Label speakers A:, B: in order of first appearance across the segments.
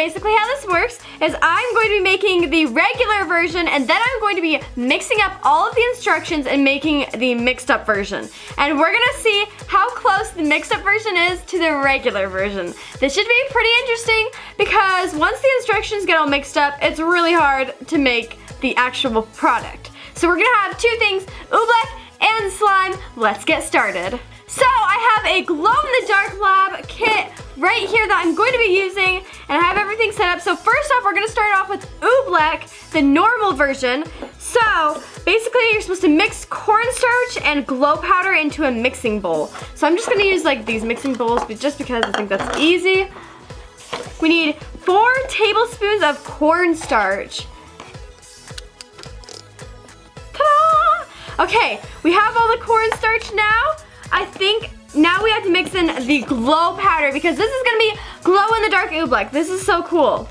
A: basically how this works is I'm going to be making the regular version, and then I'm going to be mixing up all of the instructions and making the mixed up version. And we're gonna see how close the mixed up version is to the regular version. This should be pretty interesting because once the instructions get all mixed up, it's really hard to make the actual product. So we're gonna have two things, Oobleck and slime. Let's get started. So I have a glow-in-the-dark lab kit right here that I'm going to be using, and I have everything set up. So first off, we're gonna start off with Oobleck, the normal version. So basically you're supposed to mix cornstarch and glow powder into a mixing bowl. So I'm just gonna use like these mixing bowls just because I think that's easy. We need 4 tablespoons of cornstarch. Ta-da! Okay, we have all the cornstarch now. I think now we have to mix in the glow powder because this is gonna be glow-in-the-dark Oobleck. This is so cool.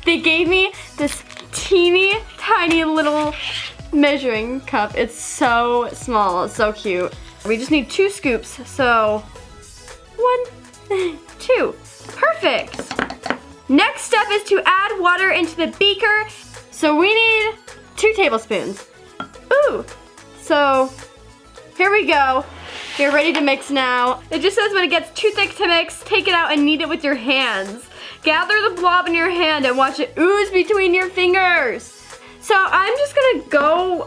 A: They gave me this teeny tiny little measuring cup. It's so small, it's so cute. We just need 2 scoops, so 1, 2, perfect. Next step is to add water into the beaker. So we need 2 tablespoons. Ooh, so here we go. You're ready to mix now. It just says when it gets too thick to mix, take it out and knead it with your hands. Gather the blob in your hand and watch it ooze between your fingers. So I'm just gonna go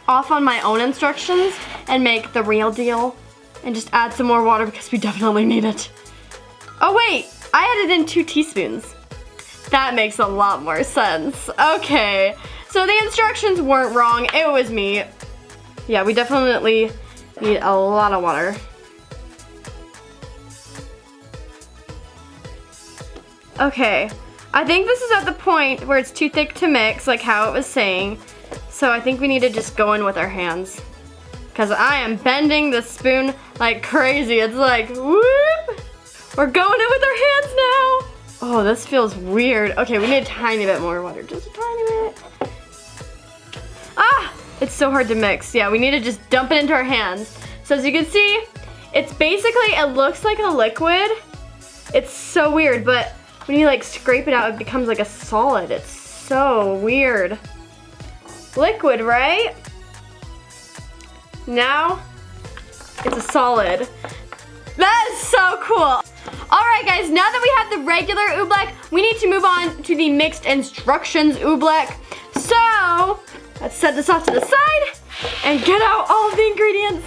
A: off on my own instructions and make the real deal and just add some more water because we definitely need it. Oh wait, I added in 2 teaspoons. That makes a lot more sense. Okay, so the instructions weren't wrong, it was me. Yeah, we definitely need a lot of water. Okay, I think this is at the point where it's too thick to mix, like how it was saying. So I think we need to just go in with our hands. Because I am bending the spoon like crazy. It's like, whoop! We're going in with our hands now. Oh, this feels weird. Okay, we need a tiny bit more water, just a tiny bit. Ah! It's so hard to mix. Yeah, we need to just dump it into our hands. So as you can see, it's basically, it looks like a liquid. It's so weird, but when you like scrape it out, it becomes like a solid. It's so weird. Liquid, right? Now, it's a solid. That is so cool. All right, guys, now that we have the regular Oobleck, we need to move on to the mixed instructions Oobleck. So, let's set this off to the side and get out all of the ingredients.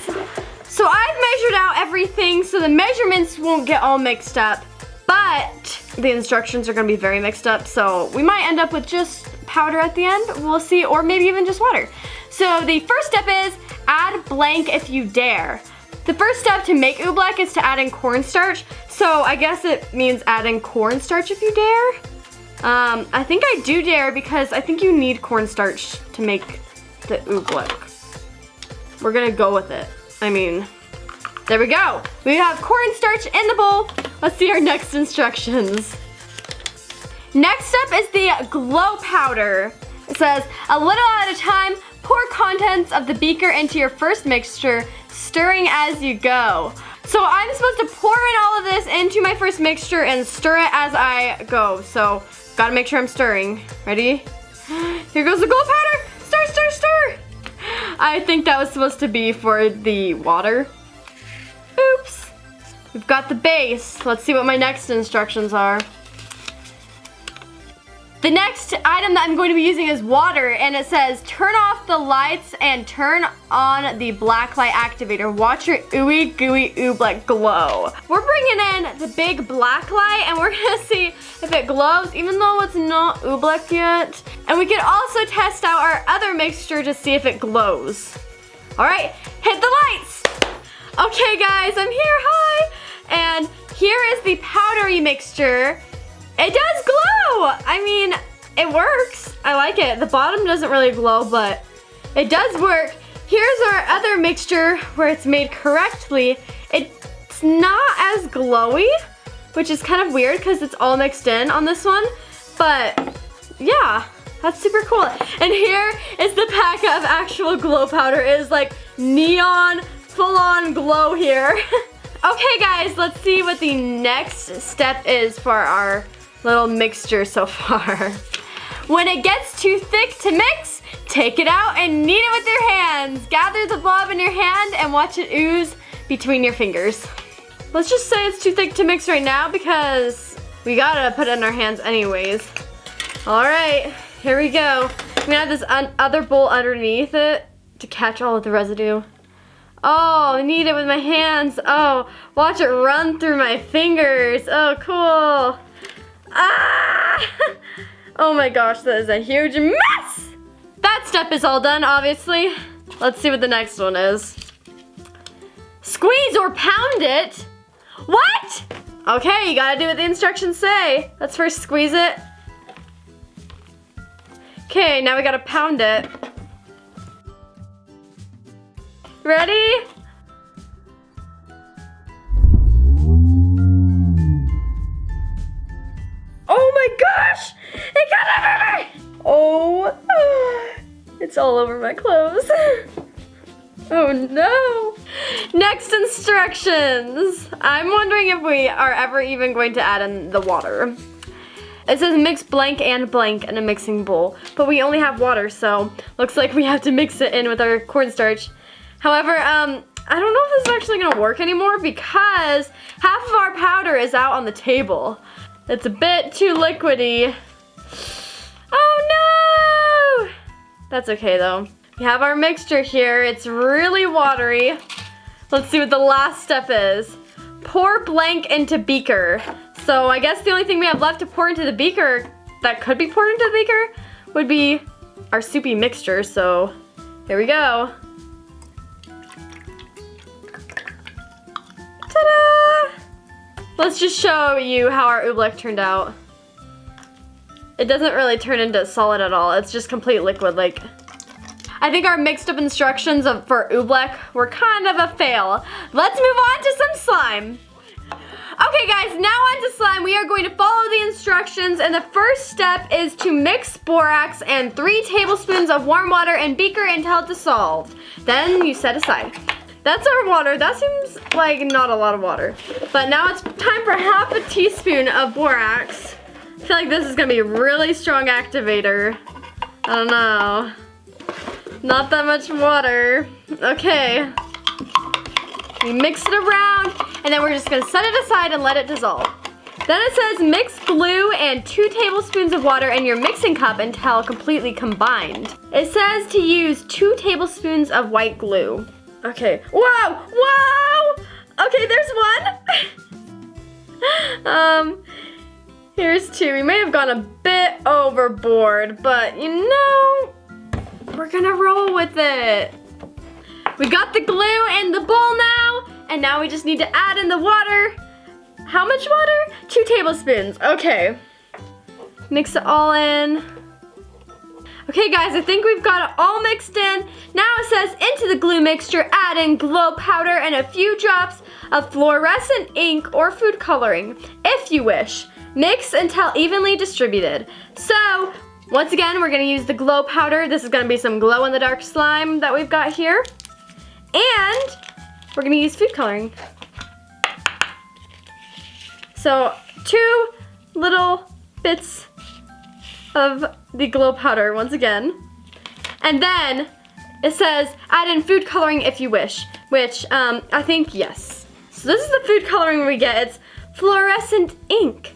A: So I've measured out everything so the measurements won't get all mixed up, but the instructions are gonna be very mixed up, so we might end up with just powder at the end, we'll see, or maybe even just water. So the first step is add blank if you dare. The first step to make Oobleck is to add in cornstarch, so I guess it means add in cornstarch if you dare. I think I do dare because I think you need cornstarch to make the Oobleck. We're gonna go with it. I mean, there we go. We have cornstarch in the bowl. Let's see our next instructions. Next step is the glow powder. It says, a little at a time, pour contents of the beaker into your first mixture, stirring as you go. So I'm supposed to pour in all of this into my first mixture and stir it as I go. So gotta make sure I'm stirring. Ready? Here goes the glow powder. Stir, stir, stir. I think that was supposed to be for the water. Oops. We've got the base. Let's see what my next instructions are. The next item that I'm going to be using is water, and it says turn off the lights and turn on the black light activator. Watch your ooey gooey Oobleck glow. We're bringing in the big black light and we're gonna see if it glows even though it's not Oobleck yet. And we can also test out our other mixture to see if it glows. All right, hit the lights. Okay guys, I'm here, hi. And here is the powdery mixture. It does glow! I mean, it works. I like it. The bottom doesn't really glow, but it does work. Here's our other mixture where it's made correctly. It's not as glowy, which is kind of weird because it's all mixed in on this one. But yeah, that's super cool. And here is the pack of actual glow powder. It is like neon, full-on glow here. Okay guys, let's see what the next step is for our little mixture so far. When it gets too thick to mix, take it out and knead it with your hands. Gather the blob in your hand and watch it ooze between your fingers. Let's just say it's too thick to mix right now because we gotta put it in our hands anyways. All right, here we go. I'm gonna have this other bowl underneath it to catch all of the residue. Oh, knead it with my hands. Oh, watch it run through my fingers. Oh, cool. Ah! Oh my gosh, that is a huge mess. That step is all done, obviously. Let's see what the next one is. Squeeze or pound it. What? Okay, you gotta do what the instructions say. Let's first squeeze it. Okay, now we gotta pound it. Ready? Oh my gosh! It got everywhere! Oh, it's all over my clothes. Oh no! Next instructions. I'm wondering if we are ever even going to add in the water. It says mix blank and blank in a mixing bowl, but we only have water, so looks like we have to mix it in with our cornstarch. However, I don't know if this is actually gonna work anymore because half of our powder is out on the table. It's a bit too liquidy. Oh no! That's okay though. We have our mixture here. It's really watery. Let's see what the last step is. Pour blank into beaker. So I guess the only thing we have left to pour into the beaker that could be poured into the beaker would be our soupy mixture. So here we go. Ta-da! Let's just show you how our oobleck turned out. It doesn't really turn into solid at all. It's just complete liquid. Like, I think our mixed up instructions for oobleck were kind of a fail. Let's move on to some slime. Okay guys, now on to slime. We are going to follow the instructions, and the first step is to mix borax and 3 tablespoons of warm water in beaker until dissolved. Then you set aside. That's our water. That seems like not a lot of water. But now it's time for half a teaspoon of borax. I feel like this is gonna be a really strong activator. I don't know. Not that much water. Okay. We mix it around, and then we're just gonna set it aside and let it dissolve. Then it says mix glue and 2 tablespoons of water in your mixing cup until completely combined. It says to use 2 tablespoons of white glue. Okay, whoa, whoa! Okay, there's one. Here's 2. We may have gone a bit overboard, but you know, we're gonna roll with it. We got the glue in the bowl now, and now we just need to add in the water. How much water? 2 tablespoons, okay. Mix it all in. Okay guys, I think we've got it all mixed in. Now it says into the glue mixture, add in glow powder and a few drops of fluorescent ink or food coloring, if you wish. Mix until evenly distributed. So, once again, we're gonna use the glow powder. This is gonna be some glow in the dark slime that we've got here. And we're gonna use food coloring. So 2 little bits of the glow powder once again. And then it says add in food coloring if you wish, which I think yes. So this is the food coloring we get. It's fluorescent ink.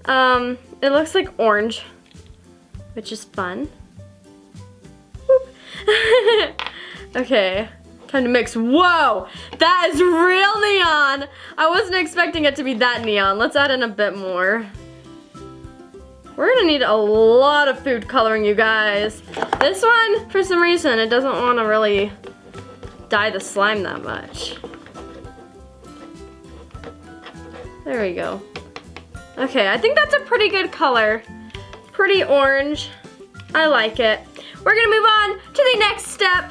A: It looks like orange, which is fun. Okay, time to mix. Whoa, that is real neon. I wasn't expecting it to be that neon. Let's add in a bit more. We're gonna need a lot of food coloring, you guys. This one, for some reason, it doesn't want to really dye the slime that much. There we go. Okay, I think that's a pretty good color. Pretty orange. I like it. We're gonna move on to the next step.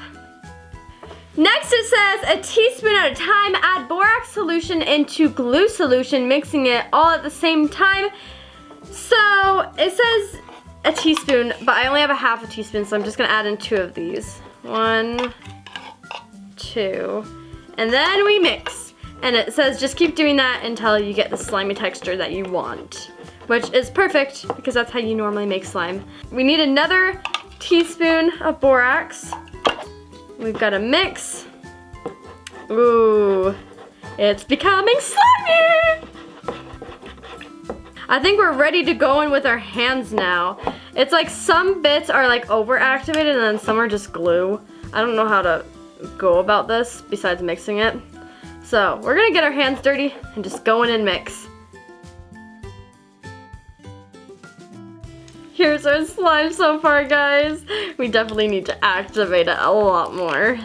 A: Next it says a teaspoon at a time, add borax solution into glue solution, mixing it all at the same time. So it says a teaspoon, but I only have a half a teaspoon, so I'm just gonna add in 2 of these. 1, 2, and then we mix. And it says just keep doing that until you get the slimy texture that you want. which is perfect because that's how you normally make slime. We need another teaspoon of borax. We've got to mix. Ooh, it's becoming slimy! I think we're ready to go in with our hands now. It's like some bits are like overactivated and then some are just glue. I don't know how to go about this besides mixing it. So we're gonna get our hands dirty and just go in and mix. Here's our slime so far, guys. We definitely need to activate it a lot more.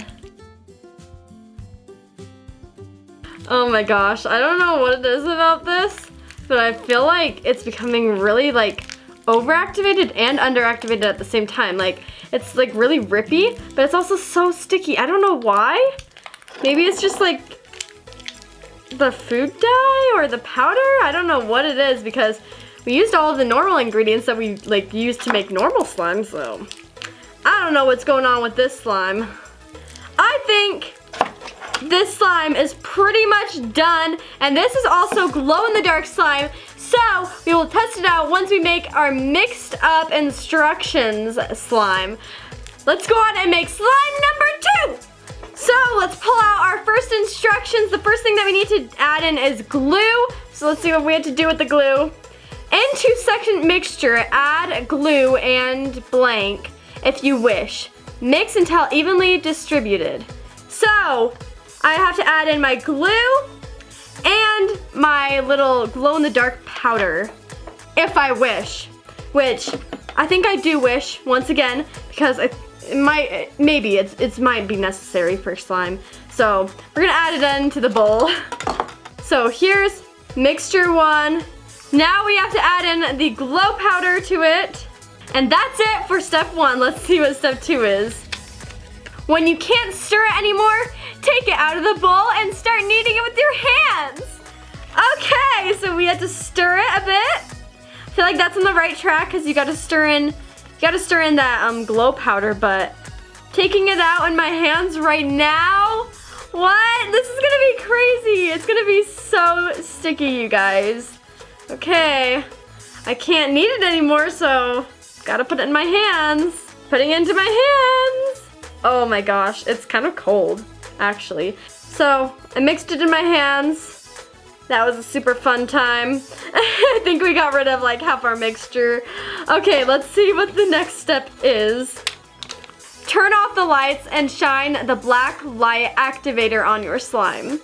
A: Oh my gosh, I don't know what it is about this, but I feel like it's becoming really like overactivated and underactivated at the same time. Like it's like really rippy, but it's also so sticky. I don't know why. Maybe it's just like the food dye or the powder. I don't know what it is because we used all of the normal ingredients that we like used to make normal slime, so I don't know what's going on with this slime. I think this slime is pretty much done, and this is also glow-in-the-dark slime, so we will test it out once we make our mixed up instructions slime. Let's go on and make slime number 2. So let's pull out our first instructions. The first thing that we need to add in is glue. So let's see what we have to do with the glue. In 2-section mixture, add glue and blank if you wish. Mix until evenly distributed. So I have to add in my glue and my little glow-in-the-dark powder if I wish, which I think I do wish once again because it might be necessary for slime. So we're gonna add it into the bowl. So here's mixture 1. Now we have to add in the glow powder to it. And that's it for step 1. Let's see what step 2 is. When you can't stir it anymore, take it out of the bowl and start kneading it with your hands. Okay, so we had to stir it a bit. I feel like that's on the right track because you gotta stir in that glow powder, but taking it out in my hands right now, what? This is gonna be crazy. It's gonna be so sticky, you guys. Okay, I can't knead it anymore, so gotta put it in my hands. Putting it into my hands. Oh my gosh, it's kind of cold, actually. So I mixed it in my hands. That was a super fun time. I think we got rid of like half our mixture. Okay, let's see what the next step is. Turn off the lights and shine the black light activator on your slime.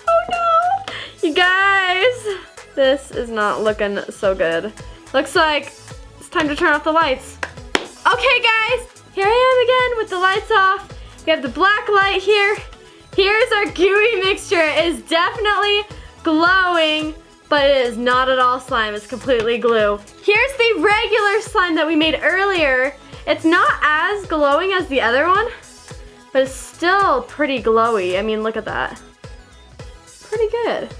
A: Oh no! You guys, this is not looking so good. Looks like it's time to turn off the lights. Okay guys, here I am again with the lights off. We have the black light here. Here's our gooey mixture. It is definitely glowing, but it is not at all slime. It's completely glue. Here's the regular slime that we made earlier. It's not as glowing as the other one, but it's still pretty glowy. I mean, look at that. Pretty good.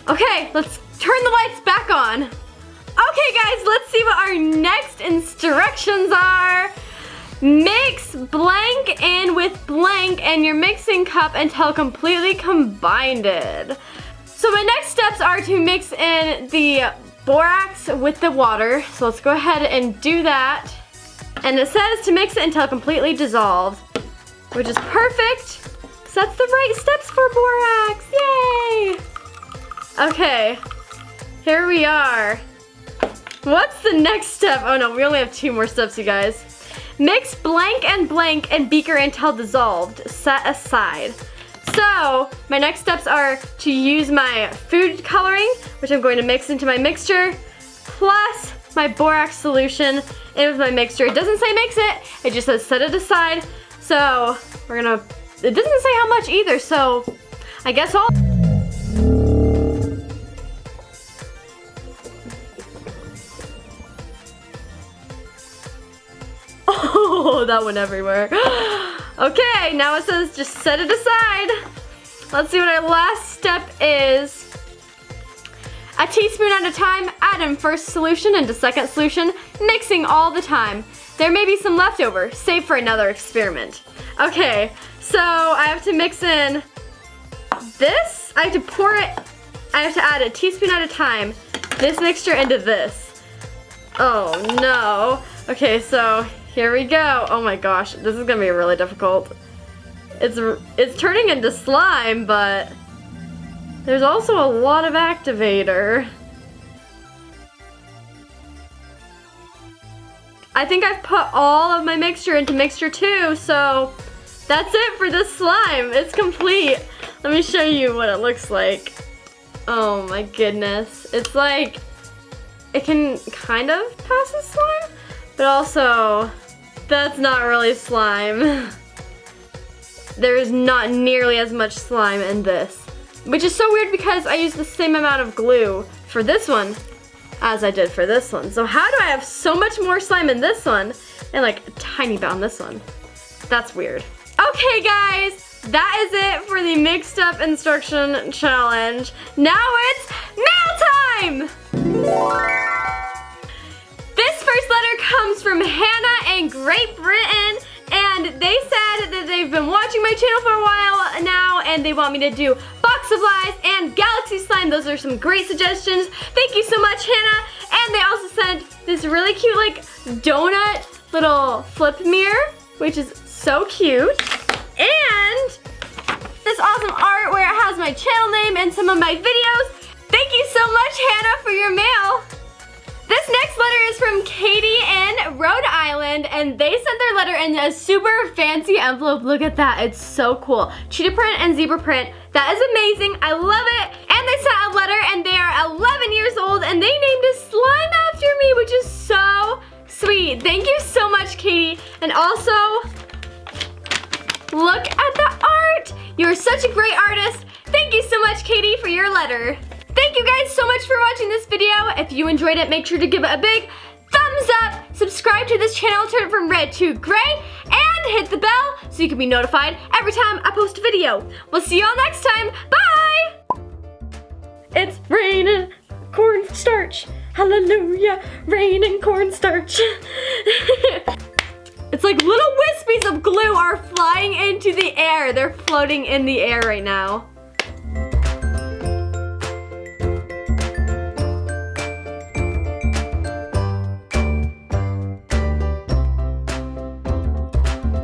A: Okay, let's turn the lights back on. Okay guys, let's see what our next instructions are. Mix blank in with blank in your mixing cup until completely combined. So my next steps are to mix in the borax with the water. So let's go ahead and do that. And it says to mix it until completely dissolved, which is perfect. So that's the right steps for borax, yay! Okay, here we are. What's the next step? Oh no, we only have 2 more steps, you guys. Mix blank and beaker until dissolved, set aside. So, my next steps are to use my food coloring, which I'm going to mix into my mixture, plus my borax solution in with my mixture. It doesn't say mix it, it just says set it aside. So, it doesn't say how much either, so I guess I'll... Oh, that went everywhere. Okay, now it says just set it aside. Let's see what our last step is. A teaspoon at a time, add in first solution into second solution, mixing all the time. There may be some leftover, save for another experiment. Okay, so I have to mix in this. I have to pour it, I have to add a teaspoon at a time this mixture into this. Oh no. Okay, so here we go. Oh my gosh, this is gonna be really difficult. It's turning into slime, but there's also a lot of activator. I think I've put all of my mixture into mixture 2, so that's it for this slime. It's complete. Let me show you what it looks like. Oh my goodness. It's like, it can kind of pass as slime, but also, that's not really slime. There is not nearly as much slime in this, which is so weird because I used the same amount of glue for this one as I did for this one. So how do I have so much more slime in this one and like a tiny bit on this one? That's weird. Okay guys, that is it for the mixed up instruction challenge. Now it's mail time! This first letter comes from Hannah in Great Britain, and they said that they've been watching my channel for a while now and they want me to do Box of Lies and Galaxy Slime. Those are some great suggestions. Thank you so much, Hannah. And they also sent this really cute like donut little flip mirror, which is so cute. And this awesome art where it has my channel name and some of my videos. Thank you so much, Hannah, for your mail. This next letter is from Katie in Rhode Island, and they sent their letter in a super fancy envelope. Look at that, it's so cool. Cheetah print and zebra print. That is amazing, I love it. And they sent a letter and they are 11 years old and they named a slime after me, which is so sweet. Thank you so much, Katie. And also, look at the art. You're such a great artist. Thank you so much, Katie, for your letter. Thank you guys so much for watching this video. If you enjoyed it, make sure to give it a big thumbs up. Subscribe to this channel, turn it from red to gray, and hit the bell so you can be notified every time I post a video. We'll see y'all next time. Bye! It's raining cornstarch. Hallelujah, raining cornstarch. It's like little wispies of glue are flying into the air. They're floating in the air right now.